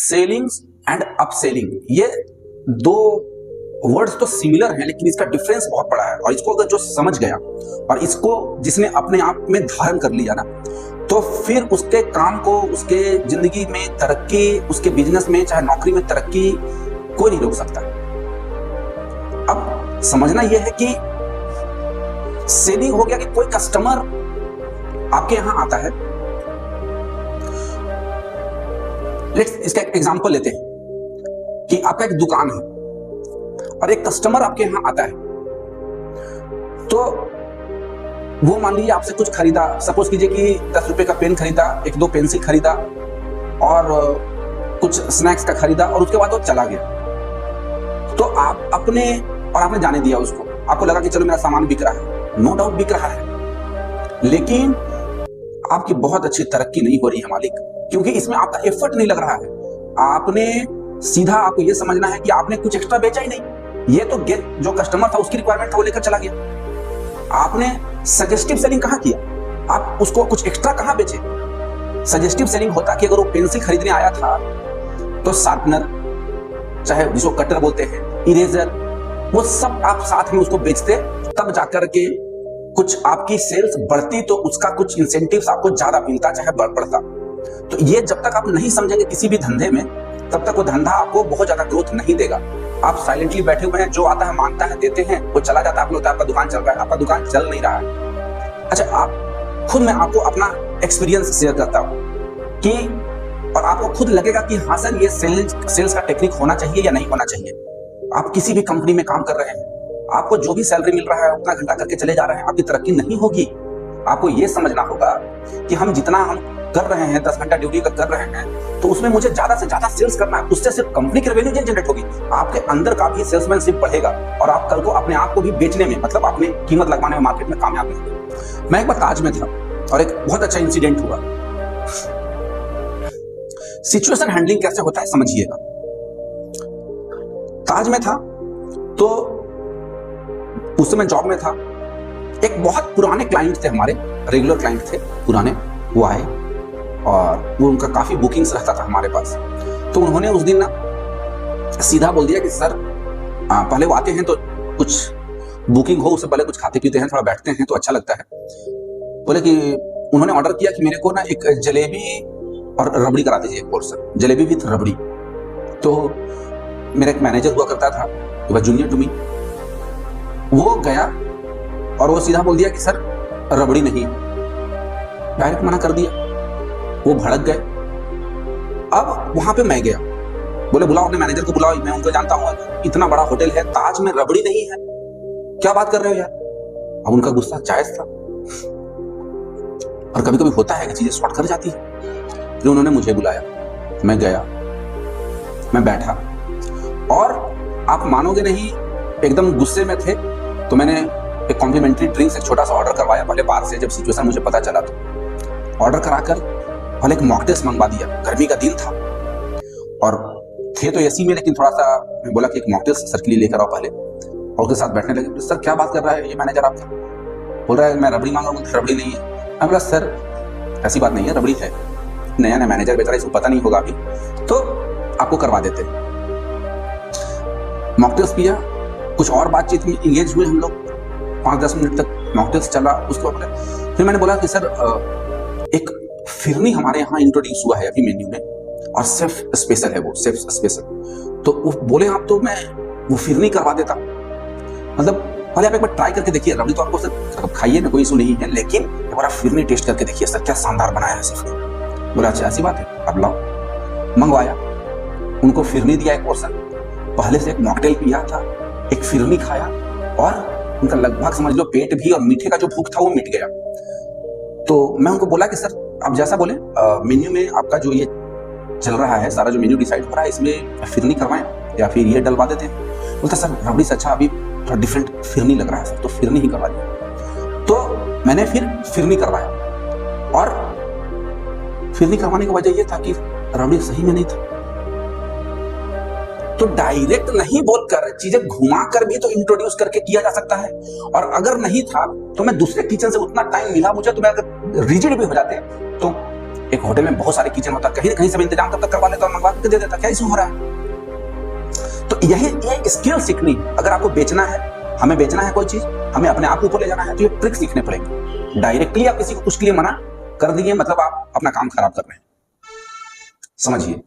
Selling and upselling, ये दो words तो सिमिलर हैं लेकिन इसका डिफरेंस बहुत बड़ा है। और इसको अगर जो समझ गया और इसको जिसने अपने आप में धारण कर लिया ना, तो फिर उसके काम को, उसके जिंदगी में तरक्की, उसके बिजनेस में चाहे नौकरी में तरक्की कोई नहीं रोक सकता। अब समझना यह है कि सेलिंग हो गया कि कोई कस्टमर आपके यहां आता है। इसका एक एग्जांपल लेते हैं कि आपका एक दुकान है और एक कस्टमर आपके यहां आता है, तो वो मान लीजिए आपसे कुछ खरीदा, सपोज कीजिए कि 10 रुपए का पेन खरीदा, 1-2 पेंसिल खरीदा और कुछ स्नैक्स का खरीदा और उसके बाद वो चला गया। तो आप आपने जाने दिया उसको, आपको लगा कि चलो मेरा सामान बिक रहा है, नो डाउट बिक रहा है, लेकिन आपकी बहुत अच्छी तरक्की नहीं हो रही है मालिक, क्योंकि इसमें आपका एफर्ट नहीं लग रहा है। आपने सीधा, आपको यह समझना है कि आपने कुछ एक्स्ट्रा बेचा ही नहीं, ये तो जो कस्टमर था उसकी रिक्वायरमेंट था वो लेकर चला गया। आपने सजेस्टिव सेलिंग कहां किया, आप उसको कुछ एक्स्ट्रा कहां बेचे। सजेस्टिव सेलिंग होता कि अगर वो पेंसिल खरीदने आया था तो शार्पनर, चाहे जिसको कटर बोलते हैं, इरेजर, वो सब आप साथ में उसको बेचते, तब जाकर के कुछ आपकी सेल्स बढ़ती, तो उसका कुछ इंसेंटिव्स आपको ज्यादा मिलता, चाहे बढ़ता। तो ये जब तक आप नहीं समझेंगे किसी भी धंधे में, तब तक वो धंधा आपको बहुत ज्यादा ग्रोथ नहीं देगा। आप साइलेंटली बैठे हुए हैं, जो आता है मांगता है, देते हैं, वो चला जाता है, आपको लगता है आपका दुकान चल रहा है, आपका दुकान चल नहीं रहा है। अच्छा, मैं आपको अपना एक्सपीरियंस शेयर करता हूं कि, और आपको खुद लगेगा कि हाँ सर, ये सेल्स का टेक्निक होना चाहिए या नहीं होना चाहिए। आप किसी भी कंपनी में काम कर रहे हैं, आपको जो भी सैलरी मिल रहा है उतना घंटा करके चले जा रहे हैं, आपकी तरक्की नहीं होगी। आपको ये समझना होगा कि हम जितना कर रहे हैं, 10 घंटा ड्यूटी का कर रहे हैं, तो उसमें मुझे ज्यादा से ज्यादा सेल्स करना है, उससे सिर्फ कंपनी की रेवेन्यू जनरेट होगी, आपके अंदर का भी सेल्समैनशिप बढ़ेगा और आप कल को अपने आप को भी बेचने में, मतलब अपने कीमत लगवाने में मार्केट में कामयाब होंगे। मैं एक बार ताज में था और एक बहुत अच्छा इंसिडेंट हुआ। सिचुएशन हैंडलिंग कैसे होता है समझिएगा। ताज में था तो उस समय जॉब में था, एक बहुत पुराने क्लाइंट थे, हमारे रेगुलर क्लाइंट थे पुराने, वो आए और वो उनका काफी बुकिंग्स रहता था हमारे पास। तो उन्होंने उस दिन ना सीधा बोल दिया कि सर, पहले वो आते हैं तो कुछ बुकिंग हो उससे पहले कुछ खाते पीते हैं, थोड़ा बैठते हैं तो अच्छा लगता है। बोले कि उन्होंने ऑर्डर किया कि मेरे को ना एक जलेबी और रबड़ी करा दीजिए, एक पोर्शन जलेबी विथ रबड़ी। तो मेरा एक मैनेजर हुआ करता था, वह जूनियर टू मी, वो गया और वो सीधा बोल दिया कि सर रबड़ी नहीं, डायरेक्ट मना कर दिया। वो भड़क गए। अब वहां पे मैं गया, बोले बुलाओ अपने मैनेजर को, बुलाओ, मैं उनको जानता हूं, इतना बड़ा होटल है, ताज में रबड़ी नहीं है, क्या बात कर रहे हो यार। अब उनका गुस्सा जायज था और कभी कभी होता है कि चीजें शॉर्ट कर जाती है। फिर उन्होंने मुझे बुलाया, मैं गया, मैं बैठा और आप मानोगे नहीं, एकदम गुस्से में थे। तो मैंने एक कॉम्प्लीमेंट्री ड्रिंक्स, एक छोटा सा ऑर्डर करवाया पहले बाहर से, जब सिचुएशन मुझे पता चला तो ऑर्डर कराकर पहले एक मॉकटेल्स मंगवा दिया। गर्मी का दिन था और थे तो एसी में, लेकिन थोड़ा सा मैं बोला कि एक मॉकटेल्स सर के लिए लेकर आओ पहले, और उसके साथ बैठने लगे। सर क्या बात कर रहा है ये मैनेजर आपका, बोल रहा है मैं रबड़ी मांगा हूँ, रबड़ी नहीं है। मैं बोला सर ऐसी बात नहीं है, रबड़ी है, नया नया मैनेजर बेचारा, इसको पता नहीं होगा अभी, तो आपको करवा देते। मॉकटेल्स पिया, कुछ और बातचीत में इंगेज हुए हम लोग, 5-10 मिनट तक मॉकटेल्स चला। उसको फिर मैंने बोला कि सर एक फिरनी हमारे यहाँ इंट्रोड्यूस हुआ है अभी मेन्यू में और सेफ स्पेशल है, वो सेफ स्पेशल। तो वो बोले आप, तो मैं वो फिरनी करवा देता, मतलब पहले आप एक बार ट्राई करके देखिए, रबड़ी तो आपको सर खाइए ना, कोई इशू नहीं है, लेकिन एक बार आप फिरनी टेस्ट करके देखिए सर, क्या शानदार बनाया है सर। बोला अच्छा ऐसी बात है, अब लाओ। मंगवाया, उनको फिरनी दिया एक पोर्शन, पहले से एक मॉकटेल पिया था, एक फिरनी खाया और उनका लगभग समझ लो पेट भी और मीठे का जो भूख था वो मिट गया। तो मैं उनको बोला कि सर आप जैसा बोले, मेन्यू में आपका जो ये चल रहा है, सारा जो मेन्यू डिसाइड हो रहा है, इसमें फिरनी करवाएं या फिर ये डलवा देते हैं। बोलता सर रबड़ी से अच्छा अभी थोड़ा डिफरेंट फिरनी लग रहा है सर, तो फिरनी ही करवा दिया। तो मैंने फिर फिरनी करवाया और फिरनी करवाने की वजह ये था कि रबड़ी सही में नहीं था। तो डायरेक्ट नहीं बोलकर चीजें घुमा कर भी तो इंट्रोड्यूस करके किया जा सकता है। और अगर नहीं था तो मैं दूसरे किचन से उतना टाइम मिला मुझे, तो मैं अगर रिजिड भी हो जाते तो एक होटल में बहुत सारे किचन होता है, कहीं कहीं से इंतजाम तब तक करवा लेता और मंगवा के दे देता, क्या इशू हो रहा है? तो यही ये स्किल सीखनी, अगर आपको बेचना है, हमें बेचना है कोई चीज, हमें अपने आप को ऊपर ले जाना है, तो ये ट्रिक सीखने पड़ेंगे। डायरेक्टली आप किसी को कुछ के लिए मना कर दिए मतलब आप अपना काम खराब कर रहे हैं, समझिए।